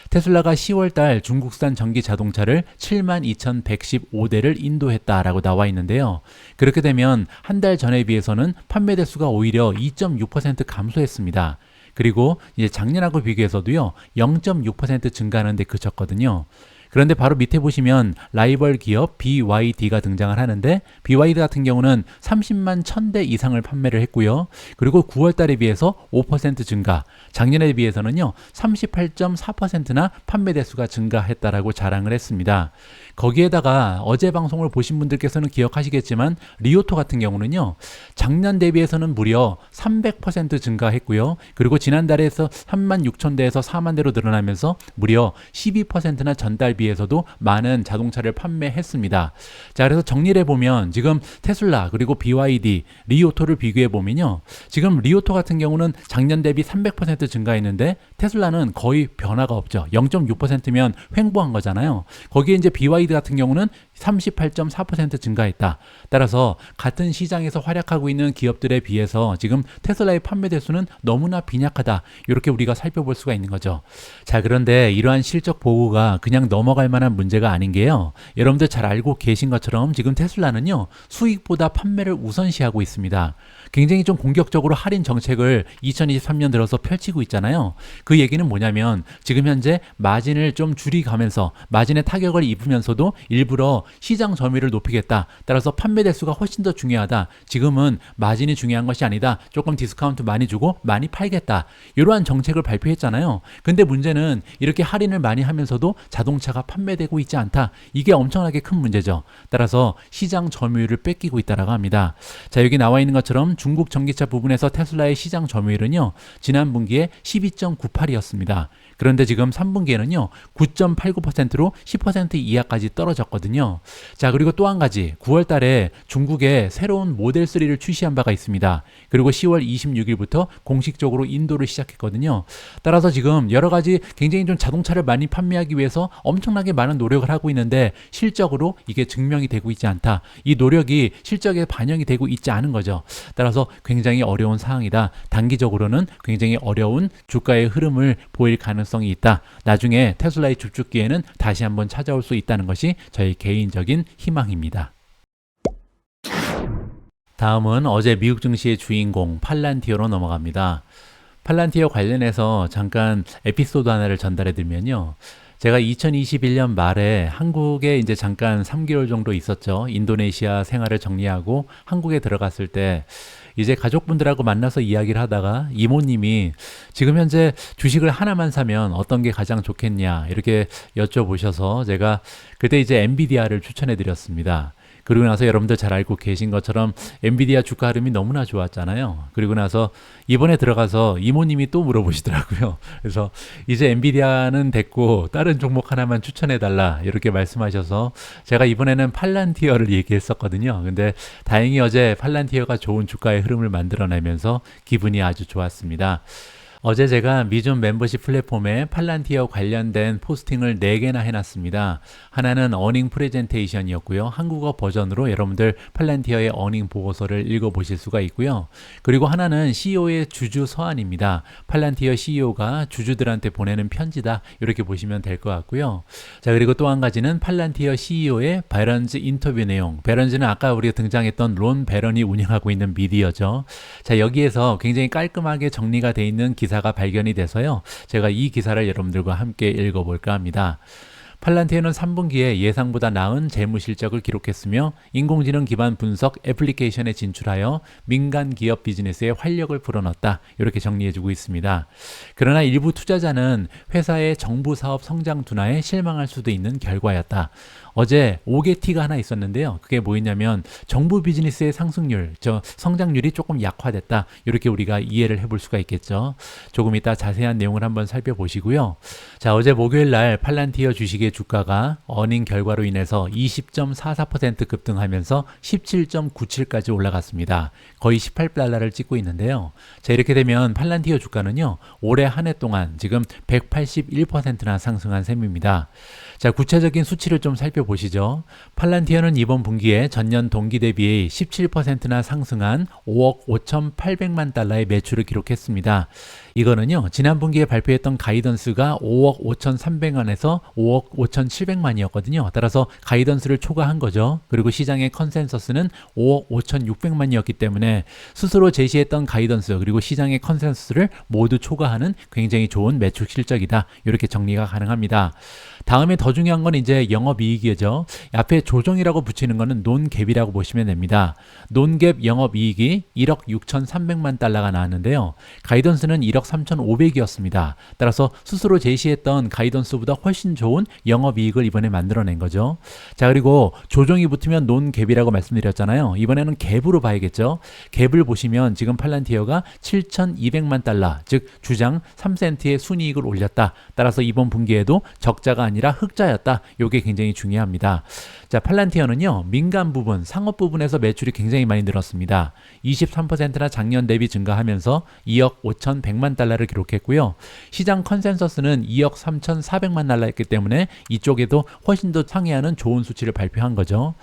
S1: 테슬라가 10월달 중국산 전기 자동차를 72,115대를 인도했다라고 나와 있는데요. 그렇게 되면 한 달 전에 비해서는 판매 대수가 오히려 2.6% 감소했습니다. 그리고 이제 작년하고 비교해서도요, 0.6% 증가하는 데 그쳤거든요. 그런데 바로 밑에 보시면 라이벌 기업 BYD가 등장을 하는데, BYD 같은 경우는 30만 1000대 이상을 판매를 했고요. 그리고 9월 달에 비해서 5% 증가, 작년에 비해서는요 38.4%나 판매 대수가 증가했다라고 자랑을 했습니다. 거기에다가 어제 방송을 보신 분들께서는 기억하시겠지만 리오토 같은 경우는요, 작년 대비해서는 무려 300% 증가했고요. 그리고 지난달에서 36,000대에서 4만 대로 늘어나면서 무려 12%나 전달 비해서도 많은 자동차를 판매했습니다. 자, 그래서 정리를 해보면 지금 테슬라 그리고 BYD, 리오토를 비교해 보면요, 지금 리오토 같은 경우는 작년 대비 300% 증가했는데 테슬라는 거의 변화가 없죠. 0.6%면 횡보한 거잖아요. 거기에 이제 BYD 같은 경우는 38.4% 증가했다. 따라서 같은 시장에서 활약하고 있는 기업들에 비해서 지금 테슬라의 판매 대수는 너무나 빈약하다. 이렇게 우리가 살펴볼 수가 있는 거죠. 자, 그런데 이러한 실적 보고가 그냥 넘어갈 만한 문제가 아닌 게요, 여러분들 잘 알고 계신 것처럼 지금 테슬라는요, 수익보다 판매를 우선시하고 있습니다. 굉장히 좀 공격적으로 할인 정책을 2023년 들어서 펼치고 있잖아요. 그 얘기는 뭐냐면 지금 현재 마진을 좀 줄이가면서 마진의 타격을 입으면서도 일부러 시장 점유율을 높이겠다. 따라서 판매 대수가 훨씬 더 중요하다. 지금은 마진이 중요한 것이 아니다. 조금 디스카운트 많이 주고 많이 팔겠다. 이러한 정책을 발표했잖아요. 근데 문제는 이렇게 할인을 많이 하면서도 자동차가 판매되고 있지 않다. 이게 엄청나게 큰 문제죠. 따라서 시장 점유율을 뺏기고 있다라고 합니다. 자, 여기 나와 있는 것처럼 중국 전기차 부분에서 테슬라의 시장 점유율은요, 지난 분기에 12.98이었습니다. 그런데 지금 3분기에는요 9.89%로 10% 이하까지 떨어졌거든요. 자, 그리고 또 한 가지, 9월 달에 중국에 새로운 모델 3를 출시한 바가 있습니다. 그리고 10월 26일부터 공식적으로 인도를 시작했거든요. 따라서 지금 여러 가지 굉장히 좀 자동차를 많이 판매하기 위해서 엄청나게 많은 노력을 하고 있는데 실적으로 이게 증명이 되고 있지 않다. 이 노력이 실적에 반영이 되고 있지 않은 거죠. 따라서 굉장히 어려운 상황이다. 단기적으로는 굉장히 어려운 주가의 흐름을 보일 가능성이 있다. 나중에 테슬라의 줍줍기에는 다시 한번 찾아올 수 있다는 것이 저희 개인적인 희망입니다. 다음은 어제 미국 증시의 주인공 팔란티어로 넘어갑니다. 팔란티어 관련해서 잠깐 에피소드 하나를 전달해 드리면요. 제가 2021년 말에 한국에 이제 잠깐 3개월 정도 있었죠. 인도네시아 생활을 정리하고 한국에 들어갔을 때 이제 가족분들하고 만나서 이야기를 하다가 이모님이 지금 현재 주식을 하나만 사면 어떤 게 가장 좋겠냐 이렇게 여쭤보셔서 제가 그때 이제 엔비디아를 추천해 드렸습니다. 그리고 나서 여러분들 잘 알고 계신 것처럼 엔비디아 주가 흐름이 너무나 좋았잖아요. 그리고 나서 이번에 들어가서 이모님이 또 물어보시더라고요. 그래서 이제 엔비디아는 됐고 다른 종목 하나만 추천해달라 이렇게 말씀하셔서 제가 이번에는 팔란티어를 얘기했었거든요. 근데 다행히 어제 팔란티어가 좋은 주가의 흐름을 만들어내면서 기분이 아주 좋았습니다. 어제 제가 미존 멤버십 플랫폼에 팔란티어 관련된 포스팅을 4개나 해놨습니다. 하나는 어닝 프레젠테이션이었고요. 한국어 버전으로 여러분들 팔란티어의 어닝 보고서를 읽어보실 수가 있고요. 그리고 하나는 CEO의 주주 서한입니다. 팔란티어 CEO가 주주들한테 보내는 편지다. 이렇게 보시면 될 것 같고요. 자, 그리고 또 한 가지는 팔란티어 CEO의 베런즈 인터뷰 내용. 베런즈는 아까 우리가 등장했던 론 베런이 운영하고 있는 미디어죠. 자, 여기에서 굉장히 깔끔하게 정리가 돼 있는 기사가 발견이 돼서요. 제가 이 기사를 여러분들과 함께 읽어볼까 합니다. 팔란티어는 3분기에 예상보다 나은 재무 실적을 기록했으며 인공지능 기반 분석 애플리케이션에 진출하여 민간 기업 비즈니스에 활력을 불어넣었다. 이렇게 정리해주고 있습니다. 그러나 일부 투자자는 회사의 정부 사업 성장 둔화에 실망할 수도 있는 결과였다. 어제 5개티가 하나 있었는데요. 그게 뭐였냐면 정부 비즈니스의 상승률, 성장률이 조금 약화됐다. 이렇게 우리가 이해를 해볼 수가 있겠죠. 조금 이따 자세한 내용을 한번 살펴보시고요. 자, 어제 목요일 날 팔란티어 주식의 주가가 어닝 결과로 인해서 20.44% 급등하면서 17.97까지 올라갔습니다. 거의 18달러를 찍고 있는데요. 자, 이렇게 되면 팔란티어 주가는요. 올해 한 해 동안 지금 181%나 상승한 셈입니다. 자, 구체적인 수치를 좀 살펴보시죠. 팔란티어는 이번 분기에 전년 동기 대비 17%나 상승한 5억 5,800만 달러의 매출을 기록했습니다. 이거는요, 지난 분기에 발표했던 가이던스가 5억 5,300만에서 5억 5,700만이었거든요. 따라서 가이던스를 초과한 거죠. 그리고 시장의 컨센서스는 5억 5,600만이었기 때문에 스스로 제시했던 가이던스 그리고 시장의 컨센서스를 모두 초과하는 굉장히 좋은 매출 실적이다. 이렇게 정리가 가능합니다. 다음에 더 중요한 건 이제 영업이익이죠. 앞에 조정이라고 붙이는 거는 논갭이라고 보시면 됩니다. 논갭 영업이익이 1억 6,300만 달러가 나왔는데요. 가이던스는 1억 3,500이었습니다. 따라서 스스로 제시했던 가이던스보다 훨씬 좋은 영업이익을 이번에 만들어낸 거죠. 자, 그리고 조정이 붙으면 논갭이라고 말씀드렸잖아요. 이번에는 갭으로 봐야겠죠. 갭을 보시면 지금 팔란티어가 7,200만 달러, 즉 주당 3센트의 순이익을 올렸다. 따라서 이번 분기에도 적자가 아니라 흑자였다. 이게 굉장히 중요합니다. 자, 팔란티어는요, 민간 부분, 상업 부분에서 매출이 굉장히 많이 늘었습니다. 23%나 작년 대비 증가하면서 2억 5,100만 달러를 기록했고요. 시장 컨센서스는 2억 3,400만 달러였기 때문에 이쪽에도 훨씬 더 상회하는 좋은 수치를 발표한 거죠.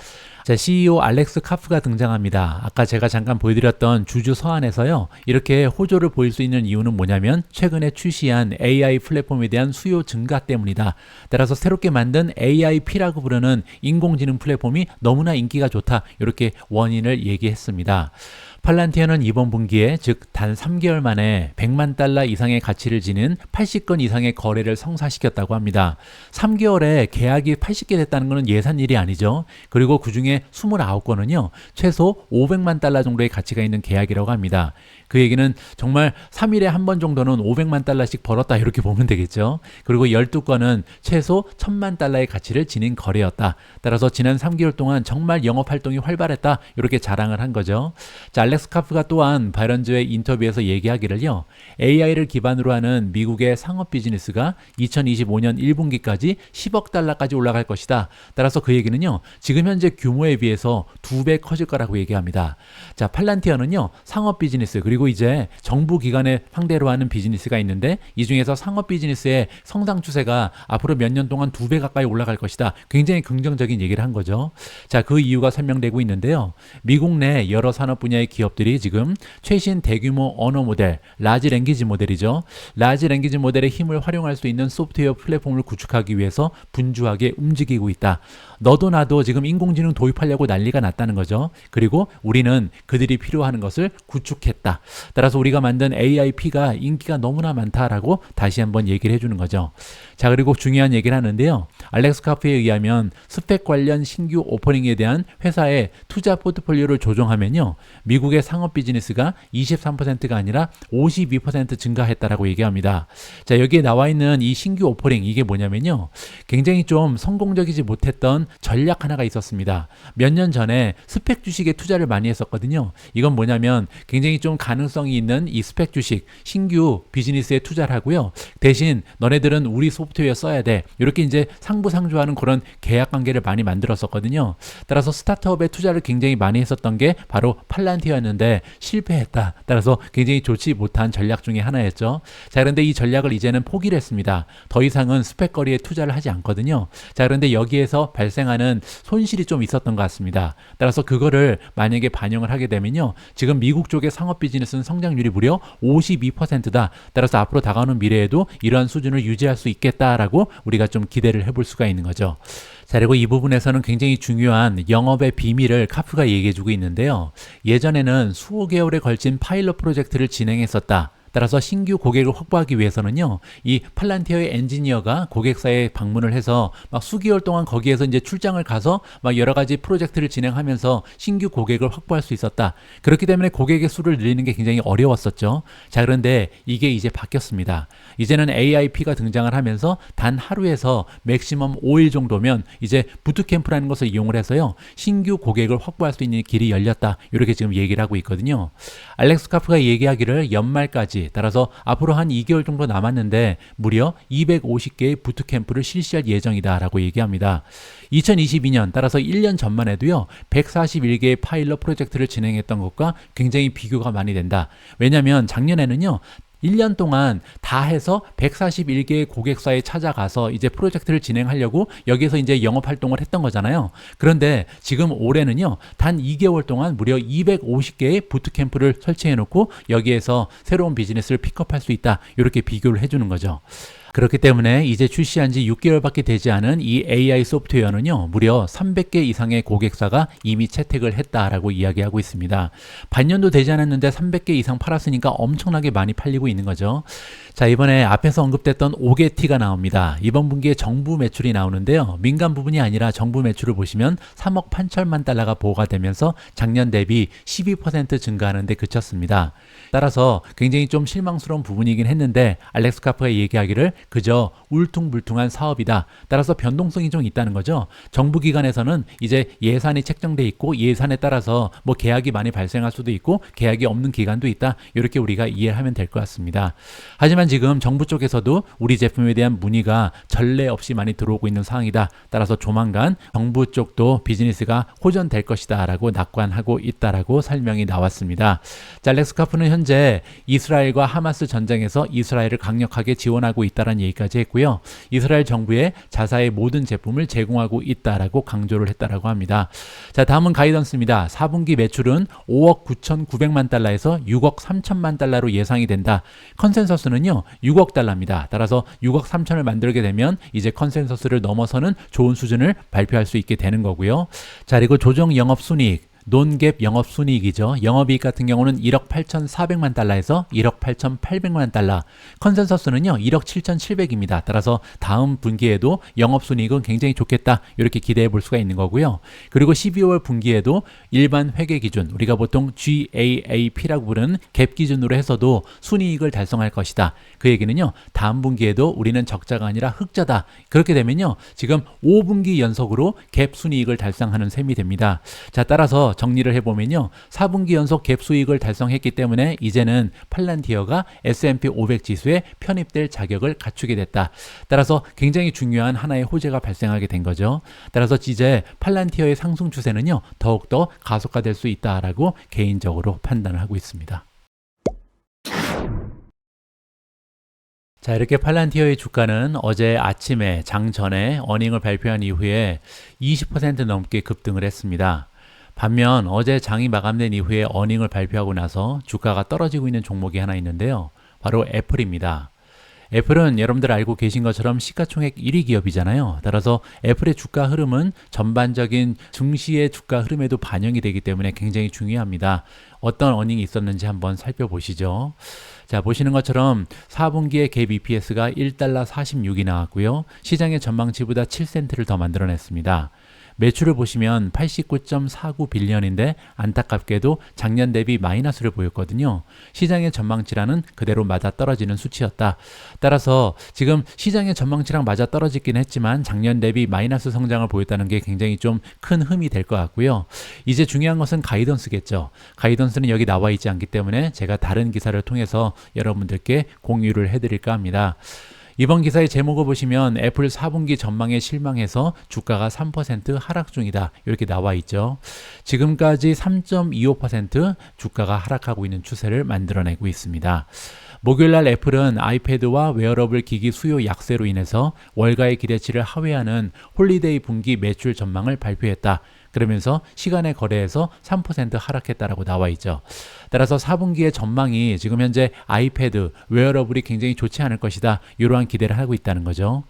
S1: 자, CEO 알렉스 카프가 등장합니다. 아까 제가 잠깐 보여드렸던 주주 서한에서요. 이렇게 호조를 보일 수 있는 이유는 뭐냐면 최근에 출시한 AI 플랫폼에 대한 수요 증가 때문이다. 따라서 새롭게 만든 AIP라고 부르는 인공지능 플랫폼이 너무나 인기가 좋다. 이렇게 원인을 얘기했습니다. 팔란티어는 이번 분기에 즉 단 3개월 만에 100만 달러 이상의 가치를 지닌 80건 이상의 거래를 성사시켰다고 합니다. 3개월에 계약이 80개 됐다는 것은 예산일이 아니죠. 그리고 그중에 29건은요. 최소 500만 달러 정도의 가치가 있는 계약이라고 합니다. 그 얘기는 정말 3일에 한 번 정도는 500만 달러씩 벌었다 이렇게 보면 되겠죠. 그리고 12건은 최소 1000만 달러의 가치를 지닌 거래였다. 따라서 지난 3개월 동안 정말 영업활동이 활발했다 이렇게 자랑을 한 거죠. 자, 알렉스 카프가 또한 바이런즈의 인터뷰에서 얘기하기를요. AI를 기반으로 하는 미국의 상업 비즈니스가 2025년 1분기까지 10억 달러까지 올라갈 것이다. 따라서 그 얘기는요. 지금 현재 규모에 비해서 2배 커질 거라고 얘기합니다. 자, 팔란티어는요. 상업 비즈니스 그리고 이제 정부 기관에 상대로 하는 비즈니스가 있는데 이 중에서 상업 비즈니스의 성장 추세가 앞으로 몇 년 동안 2배 가까이 올라갈 것이다. 굉장히 긍정적인 얘기를 한 거죠. 자, 그 이유가 설명되고 있는데요. 미국 내 여러 산업 분야의 기업들이 지금 최신 대규모 언어 모델, 라지 랭귀지 모델이죠. 라지 랭귀지 모델의 힘을 활용할 수 있는 소프트웨어 플랫폼을 구축하기 위해서 분주하게 움직이고 있다. 너도 나도 지금 인공지능 도입하려고 난리가 났다는 거죠. 그리고 우리는 그들이 필요하는 것을 구축했다. 따라서 우리가 만든 AIP가 인기가 너무나 많다라고 다시 한번 얘기를 해주는 거죠. 자, 그리고 중요한 얘기를 하는데요. 알렉스 카프에 의하면 스펙 관련 신규 오퍼닝에 대한 회사의 투자 포트폴리오를 조정하면요, 미국의 상업 비즈니스가 23%가 아니라 52% 증가했다라고 얘기합니다. 자, 여기에 나와 있는 이 신규 오퍼닝, 이게 뭐냐면요, 굉장히 좀 성공적이지 못했던 전략 하나가 있었습니다. 몇 년 전에 스펙 주식에 투자를 많이 했었거든요. 이건 뭐냐면 굉장히 좀 가능성이 있는 이 스펙 주식, 신규 비즈니스에 투자를 하고요, 대신 너네들은 우리 소프트웨어 써야 돼, 이렇게 이제 상부상조하는 그런 계약 관계를 많이 만들었었거든요. 따라서 스타트업에 투자를 굉장히 많이 했었던 게 바로 팔란티어였는데 실패했다. 따라서 굉장히 좋지 못한 전략 중에 하나였죠. 자, 그런데 이 전략을 이제는 포기를 했습니다. 더 이상은 스펙 거리에 투자를 하지 않거든요. 자, 그런데 여기에서 발생하는 손실이 좀 있었던 것 같습니다. 따라서 그거를 만약에 반영을 하게 되면요, 지금 미국 쪽의 상업 비즈니스는 성장률이 무려 52%다. 따라서 앞으로 다가오는 미래에도 이러한 수준을 유지할 수 있겠다라고 우리가 좀 기대를 해볼 수가 있는 거죠. 자, 그리고 이 부분에서는 굉장히 중요한 영업의 비밀을 카프가 얘기해주고 있는데요. 예전에는 수억 개월에 걸친 파일럿 프로젝트를 진행했었다. 따라서 신규 고객을 확보하기 위해서는요, 이 팔란티어의 엔지니어가 고객사에 방문을 해서 막 수개월 동안 거기에서 이제 출장을 가서 막 여러 가지 프로젝트를 진행하면서 신규 고객을 확보할 수 있었다. 그렇기 때문에 고객의 수를 늘리는 게 굉장히 어려웠었죠. 자, 그런데 이게 이제 바뀌었습니다. 이제는 AIP가 등장을 하면서 단 하루에서 맥시멈 5일 정도면 이제 부트캠프라는 것을 이용을 해서요, 신규 고객을 확보할 수 있는 길이 열렸다. 이렇게 지금 얘기를 하고 있거든요. 알렉스 카프가 얘기하기를 연말까지, 따라서 앞으로 한 2개월 정도 남았는데 무려 250개의 부트캠프를 실시할 예정이다 라고 얘기합니다. 2022년, 따라서 1년 전만 해도요, 141개의 파일럿 프로젝트를 진행했던 것과 굉장히 비교가 많이 된다. 왜냐하면 작년에는요, 1년 동안 다 해서 141개의 고객사에 찾아가서 이제 프로젝트를 진행하려고 여기에서 이제 영업 활동을 했던 거잖아요. 그런데 지금 올해는요, 단 2개월 동안 무려 250개의 부트캠프를 설치해 놓고 여기에서 새로운 비즈니스를 픽업할 수 있다. 이렇게 비교를 해주는 거죠. 그렇기 때문에 이제 출시한 지 6개월밖에 되지 않은 이 AI 소프트웨어는요, 무려 300개 이상의 고객사가 이미 채택을 했다라고 이야기하고 있습니다. 반년도 되지 않았는데 300개 이상 팔았으니까 엄청나게 많이 팔리고 있는 거죠. 자, 이번에 앞에서 언급됐던 5개 T가 나옵니다. 이번 분기에 정부 매출이 나오는데요, 민간 부분이 아니라 정부 매출을 보시면 3억 8천만 달러가 보고가 되면서 작년 대비 12% 증가하는 데 그쳤습니다. 따라서 굉장히 좀 실망스러운 부분이긴 했는데 알렉스 카프가 얘기하기를 그저 울퉁불퉁한 사업이다. 따라서 변동성이 좀 있다는 거죠. 정부 기관에서는 이제 예산이 책정돼 있고 예산에 따라서 뭐 계약이 많이 발생할 수도 있고 계약이 없는 기간도 있다. 이렇게 우리가 이해를 하면 될 것 같습니다. 하지만 지금 정부 쪽에서도 우리 제품에 대한 문의가 전례 없이 많이 들어오고 있는 상황이다. 따라서 조만간 정부 쪽도 비즈니스가 호전될 것이다 라고 낙관하고 있다라고 설명이 나왔습니다. 자, 알렉스 카프는 현재 이스라엘과 하마스 전쟁에서 이스라엘을 강력하게 지원하고 있다는 얘기까지 했고요. 이스라엘 정부에 자사의 모든 제품을 제공하고 있다라고 강조를 했다라고 합니다. 자, 다음은 가이던스입니다. 4분기 매출은 5억 9,900만 달러에서 6억 3천만 달러로 예상이 된다. 컨센서스는요, 6억 달러입니다. 따라서 6억 3천을 만들게 되면 이제 컨센서스를 넘어서는 좋은 수준을 발표할 수 있게 되는 거고요. 자, 그리고 조정 영업 순이익, 논갭 영업순이익이죠. 영업이익 같은 경우는 1억 8,400만 달러에서 1억 8,800만 달러. 컨센서스는요, 1억 7,700입니다. 따라서 다음 분기에도 영업순이익은 굉장히 좋겠다. 이렇게 기대해 볼 수가 있는 거고요. 그리고 12월 분기에도 일반 회계 기준, 우리가 보통 GAAP라고 부르는 갭 기준으로 해서도 순이익을 달성할 것이다. 그 얘기는요, 다음 분기에도 우리는 적자가 아니라 흑자다. 그렇게 되면요, 지금 5분기 연속으로 갭 순이익을 달성하는 셈이 됩니다. 자, 따라서 정리를 해보면요, 4분기 연속 갭 수익을 달성했기 때문에 이제는 팔란티어가 S&P 500 지수에 편입될 자격을 갖추게 됐다. 따라서 굉장히 중요한 하나의 호재가 발생하게 된 거죠. 따라서 이제 팔란티어의 상승 추세는요, 더욱더 가속화될 수 있다라고 개인적으로 판단을 하고 있습니다. 자, 이렇게 팔란티어의 주가는 어제 아침에 장 전에 어닝을 발표한 이후에 20% 넘게 급등을 했습니다. 반면 어제 장이 마감된 이후에 어닝을 발표하고 나서 주가가 떨어지고 있는 종목이 하나 있는데요. 바로 애플입니다. 애플은 여러분들 알고 계신 것처럼 시가총액 1위 기업이잖아요. 따라서 애플의 주가 흐름은 전반적인 증시의 주가 흐름에도 반영이 되기 때문에 굉장히 중요합니다. 어떤 어닝이 있었는지 한번 살펴보시죠. 자, 보시는 것처럼 4분기에 갭 EPS가 1달러 46이 나왔고요. 시장의 전망치보다 7센트를 더 만들어냈습니다. 매출을 보시면 89.49 빌리언인데 안타깝게도 작년 대비 마이너스를 보였거든요. 시장의 전망치라는 그대로 맞아 떨어지는 수치였다. 따라서 지금 시장의 전망치랑 맞아 떨어지긴 했지만 작년 대비 마이너스 성장을 보였다는 게 굉장히 좀 큰 흠이 될 것 같고요. 이제 중요한 것은 가이던스겠죠. 가이던스는 여기 나와 있지 않기 때문에 제가 다른 기사를 통해서 여러분들께 공유를 해드릴까 합니다. 이번 기사의 제목을 보시면 애플 4분기 전망에 실망해서 주가가 3% 하락 중이다. 이렇게 나와 있죠. 지금까지 3.25% 주가가 하락하고 있는 추세를 만들어내고 있습니다. 목요일날 애플은 아이패드와 웨어러블 기기 수요 약세로 인해서 월가의 기대치를 하회하는 홀리데이 분기 매출 전망을 발표했다. 그러면서 시간의 거래에서 3% 하락했다라고 나와 있죠. 따라서 4분기의 전망이 지금 현재 아이패드, 웨어러블이 굉장히 좋지 않을 것이다. 이러한 기대를 하고 있다는 거죠.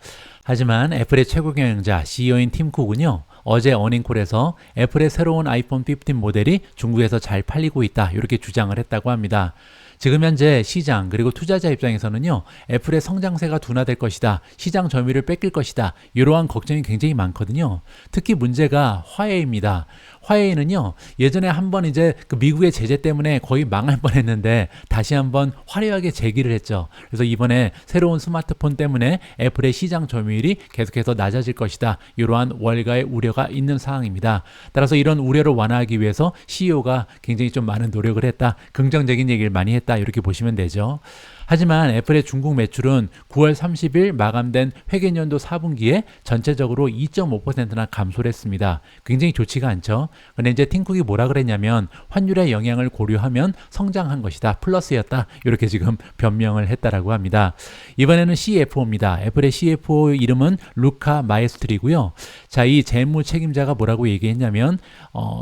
S1: 하지만 애플의 최고 경영자 CEO인 팀 쿡은요. 어제 어닝콜에서 애플의 새로운 아이폰 15 모델이 중국에서 잘 팔리고 있다. 이렇게 주장을 했다고 합니다. 지금 현재 시장 그리고 투자자 입장에서는요. 애플의 성장세가 둔화될 것이다. 시장 점유율을 뺏길 것이다. 이러한 걱정이 굉장히 많거든요. 특히 문제가 화웨이입니다. 화웨이는요. 예전에 한번 이제 그 미국의 제재 때문에 거의 망할 뻔했는데 다시 한번 화려하게 재기를 했죠. 그래서 이번에 새로운 스마트폰 때문에 애플의 시장 점유율이 계속해서 낮아질 것이다. 이러한 월가의 우려가 있는 상황입니다. 따라서 이런 우려를 완화하기 위해서 CEO가 굉장히 좀 많은 노력을 했다. 긍정적인 얘기를 많이 했다. 이렇게 보시면 되죠. 하지만 애플의 중국 매출은 9월 30일 마감된 회계연도 4분기에 전체적으로 2.5%나 감소를 했습니다. 굉장히 좋지가 않죠. 근데 이제 팀쿡이 뭐라 그랬냐면 환율의 영향을 고려하면 성장한 것이다. 플러스였다. 이렇게 지금 변명을 했다라고 합니다. 이번에는 CFO입니다. 애플의 CFO 이름은 루카 마에스트리고요. 자, 이 재무 책임자가 뭐라고 얘기했냐면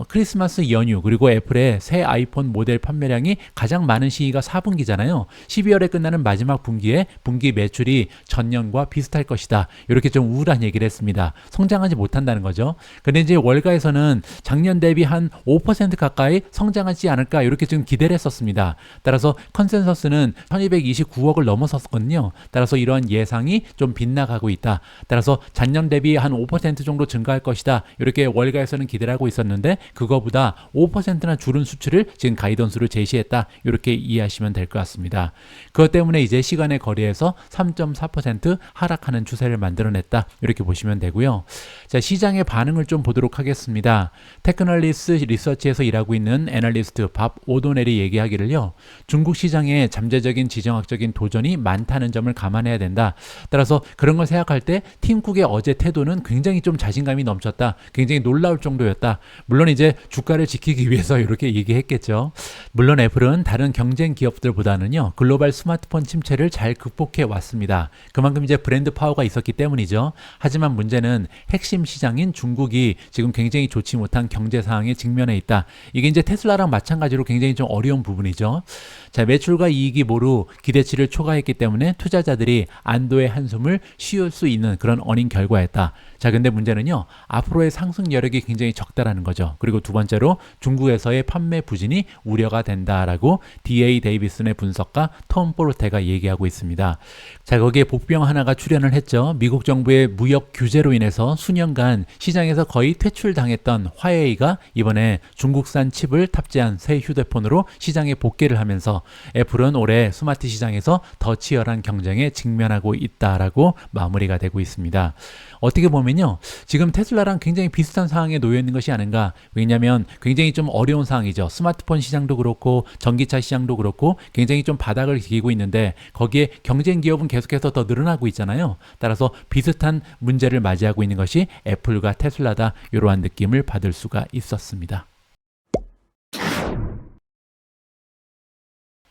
S1: 크리스마스 연휴 그리고 애플의 새 아이폰 모델 판매량이 가장 많은 시기가 4분기잖아요. 12월에 끝나는 마지막 분기에 분기 매출이 전년과 비슷할 것이다. 이렇게 좀 우울한 얘기를 했습니다. 성장하지 못한다는 거죠. 근데 이제 월가에서는 작년 대비 한 5% 가까이 성장하지 않을까 이렇게 좀 기대를 했었습니다. 따라서 컨센서스는 1229억을 넘어섰거든요. 따라서 이러한 예상이 좀 빗나가고 있다. 따라서 작년 대비 한 5% 정도 증가할 것이다. 이렇게 월가에서는 기대를 하고 있었는데 그거보다 5%나 줄은 수치를 지금 가이던스로 제시했다. 이렇게 이해하시면 될 것 같습니다. 그것 때문에 이제 시간의 거래에서 3.4% 하락하는 추세를 만들어냈다. 이렇게 보시면 되고요. 자, 시장의 반응을 좀 보도록 하겠습니다. 테크널리스 리서치에서 일하고 있는 애널리스트 밥 오도넬이 얘기하기를요. 중국 시장에 잠재적인 지정학적인 도전이 많다는 점을 감안해야 된다. 따라서 그런 걸 생각할 때 팀쿡의 어제 태도는 굉장히 좀 자신감이 넘쳤다. 굉장히 놀라울 정도였다. 물론 이제 주가를 지키기 위해서 이렇게 얘기했겠죠. 물론 애플은 다른 경쟁 기업들보다는요. 글로벌 스마트폰 침체를 잘 극복해 왔습니다. 그만큼 이제 브랜드 파워가 있었기 때문이죠. 하지만 문제는 핵심 시장인 중국이 지금 굉장히 좋지 못한 경제 상황에 직면해 있다. 이게 이제 테슬라랑 마찬가지로 굉장히 좀 어려운 부분이죠. 자, 매출과 이익이 모두 기대치를 초과했기 때문에 투자자들이 안도의 한숨을 쉬울 수 있는 그런 어닝 결과였다. 자, 근데 문제는요. 앞으로의 상승 여력이 굉장히 적다라는 거죠. 그리고 두 번째로 중국에서의 판매 부진이 우려가 된다라고 DA 데이비슨의 분석가 톰 포르테가 얘기하고 있습니다. 자, 거기에 복병 하나가 출연을 했죠. 미국 정부의 무역 규제로 인해서 수년간 시장에서 거의 퇴출당했던 화웨이가 이번에 중국산 칩을 탑재한 새 휴대폰으로 시장에 복귀를 하면서 애플은 올해 스마트 시장에서 더 치열한 경쟁에 직면하고 있다라고 마무리가 되고 있습니다. 어떻게 보면요. 지금 테슬라랑 굉장히 비슷한 상황에 놓여 있는 것이 아닌가. 왜냐하면 굉장히 좀 어려운 상황이죠. 스마트폰 시장도 그렇고 전기차 시장도 그렇고 굉장히 좀 바닥을 기고 있는데 거기에 경쟁 기업은 계속해서 더 늘어나고 있잖아요. 따라서 비슷한 문제를 맞이하고 있는 것이 애플과 테슬라다. 이러한 느낌을 받을 수가 있었습니다.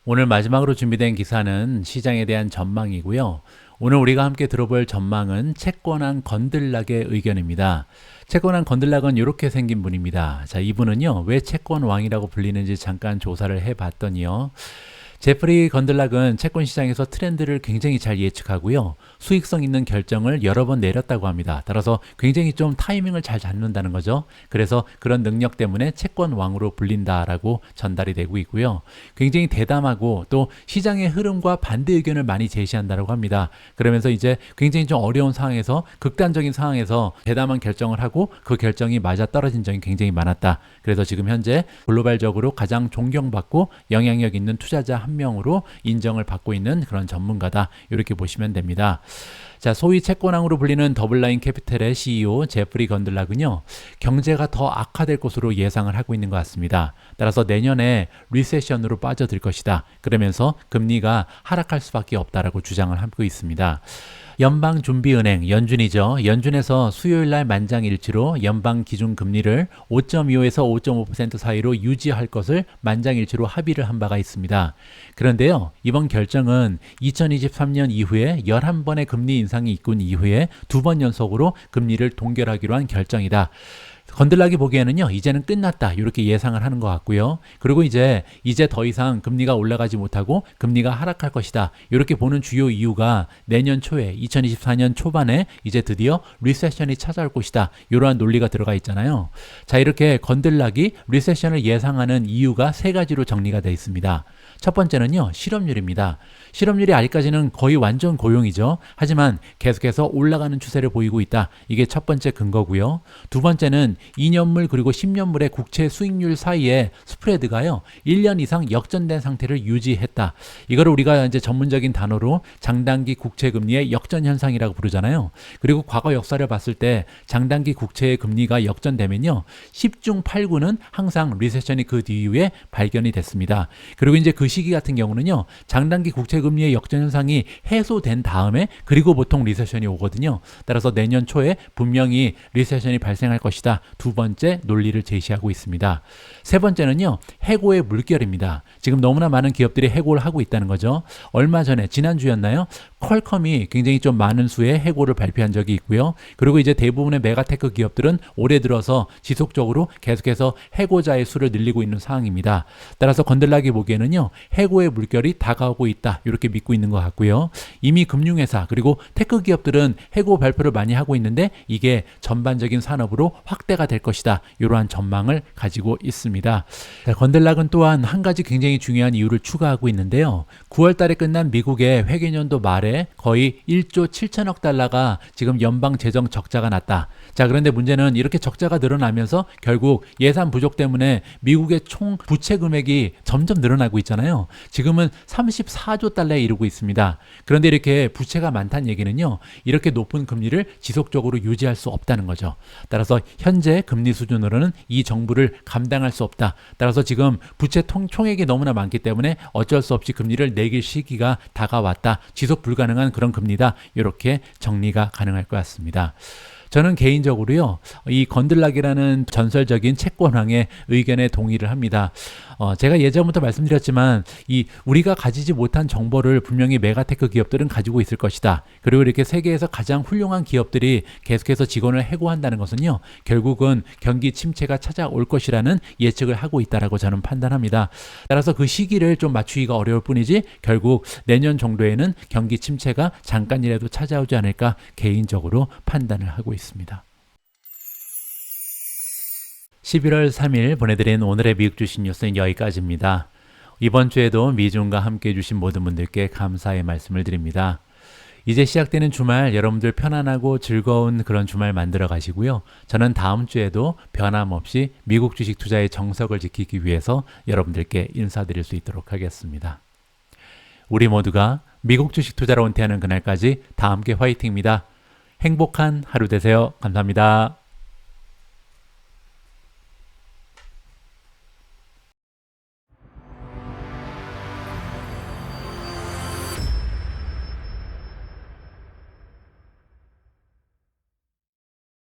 S1: 오늘 마지막으로 준비된 기사는 시장에 대한 전망이고요. 오늘 우리가 함께 들어볼 전망은 채권왕 건들락의 의견입니다. 채권왕 건들락은 이렇게 생긴 분입니다. 자, 이분은요, 왜 채권왕이라고 불리는지 잠깐 조사를 해봤더니요. 제프리 건들락은 채권 시장에서 트렌드를 굉장히 잘 예측하고요. 수익성 있는 결정을 여러 번 내렸다고 합니다. 따라서 굉장히 좀 타이밍을 잘 잡는다는 거죠. 그래서 그런 능력 때문에 채권 왕으로 불린다라고 전달이 되고 있고요. 굉장히 대담하고 또 시장의 흐름과 반대 의견을 많이 제시한다고 합니다. 그러면서 이제 굉장히 좀 어려운 상황에서 극단적인 상황에서 대담한 결정을 하고 그 결정이 맞아 떨어진 적이 굉장히 많았다. 그래서 지금 현재 글로벌적으로 가장 존경받고 영향력 있는 투자자 한 명으로 인정을 받고 있는 그런 전문가다. 이렇게 보시면 됩니다. 자, 소위 채권왕으로 불리는 더블라인 캐피탈의 CEO 제프리 건들락은요, 경제가 더 악화될 것으로 예상을 하고 있는 것 같습니다. 따라서 내년에 리세션으로 빠져들 것이다. 그러면서 금리가 하락할 수밖에 없다라고 주장을 하고 있습니다. 연방준비은행, 연준이죠. 연준에서 수요일날 만장일치로 연방 기준금리를 5.25에서 5.5% 사이로 유지할 것을 만장일치로 합의를 한 바가 있습니다. 그런데요, 이번 결정은 2023년 이후에 11번의 금리 인상이 있군 이후에 2번 연속으로 금리를 동결하기로 한 결정이다. 건들락이 보기에는요, 이제는 끝났다 이렇게 예상을 하는 것 같고요. 그리고 이제 더 이상 금리가 올라가지 못하고 금리가 하락할 것이다 이렇게 보는 주요 이유가 내년 초에 2024년 초반에 이제 드디어 리세션이 찾아올 것이다 이러한 논리가 들어가 있잖아요. 자, 이렇게 건들락이 리세션을 예상하는 이유가 세 가지로 정리가 되어 있습니다. 첫 번째는요, 실업률입니다. 실업률이 아직까지는 거의 완전 고용이죠. 하지만 계속해서 올라가는 추세를 보이고 있다. 이게 첫 번째 근거고요. 두 번째는 2년물 그리고 10년물의 국채 수익률 사이에 스프레드가요, 1년 이상 역전된 상태를 유지했다. 이거를 우리가 이제 전문적인 단어로 장단기 국채 금리의 역전 현상이라고 부르잖아요. 그리고 과거 역사를 봤을 때 장단기 국채의 금리가 역전되면요, 10중 8구는 항상 리세션이 그 뒤에 발견이 됐습니다. 그리고 이제 그 시기 같은 경우는요, 장단기 국채 금리의 역전 현상이 해소된 다음에 그리고 보통 리세션이 오거든요. 따라서 내년 초에 분명히 리세션이 발생할 것이다. 두 번째 논리를 제시하고 있습니다. 세 번째는요, 해고의 물결입니다. 지금 너무나 많은 기업들이 해고를 하고 있다는 거죠. 얼마 전에 지난주였나요? 퀄컴이 굉장히 좀 많은 수의 해고를 발표한 적이 있고요. 그리고 이제 대부분의 메가테크 기업들은 올해 들어서 지속적으로 계속해서 해고자의 수를 늘리고 있는 상황입니다. 따라서 건들락이 보기에는요, 해고의 물결이 다가오고 있다 이렇게 믿고 있는 것 같고요. 이미 금융회사 그리고 테크 기업들은 해고 발표를 많이 하고 있는데 이게 전반적인 산업으로 확대가 될 것이다 이러한 전망을 가지고 있습니다. 자, 건들락은 또한 한 가지 굉장히 중요한 이유를 추가하고 있는데요. 9월 달에 끝난 미국의 회계연도 말에 거의 1조 7천억 달러가 지금 연방 재정 적자가 났다. 자, 그런데 문제는 이렇게 적자가 늘어나면서 결국 예산 부족 때문에 미국의 총 부채 금액이 점점 늘어나고 있잖아요. 지금은 34조 달러에 이르고 있습니다. 그런데 이렇게 부채가 많다는 얘기는요, 이렇게 높은 금리를 지속적으로 유지할 수 없다는 거죠. 따라서 현재 금리 수준으로는 이 정부를 감당할 수 없다. 따라서 지금 부채 총액이 너무나 많기 때문에 어쩔 수 없이 금리를 내릴 시기가 다가왔다. 지속 불가능한 그런 금리다. 이렇게 정리가 가능할 것 같습니다. 저는 개인적으로요, 이 건들락이라는 전설적인 채권왕의 의견에 동의를 합니다. 제가 예전부터 말씀드렸지만 우리가 가지지 못한 정보를 분명히 메가테크 기업들은 가지고 있을 것이다. 그리고 이렇게 세계에서 가장 훌륭한 기업들이 계속해서 직원을 해고한다는 것은요, 결국은 경기 침체가 찾아올 것이라는 예측을 하고 있다라고 저는 판단합니다. 따라서 그 시기를 좀 맞추기가 어려울 뿐이지 결국 내년 정도에는 경기 침체가 잠깐이라도 찾아오지 않을까 개인적으로 판단을 하고 있습니다. 11월 3일 보내드린 오늘의 미국 주식 뉴스는 여기까지입니다. 이번 주에도 미중과 함께 해주신 모든 분들께 감사의 말씀을 드립니다. 이제 시작되는 주말 여러분들 편안하고 즐거운 그런 주말 만들어 가시고요. 저는 다음 주에도 변함없이 미국 주식 투자의 정석을 지키기 위해서 여러분들께 인사드릴 수 있도록 하겠습니다. 우리 모두가 미국 주식 투자로 은퇴하는 그날까지 다 함께 화이팅입니다. 행복한 하루 되세요. 감사합니다.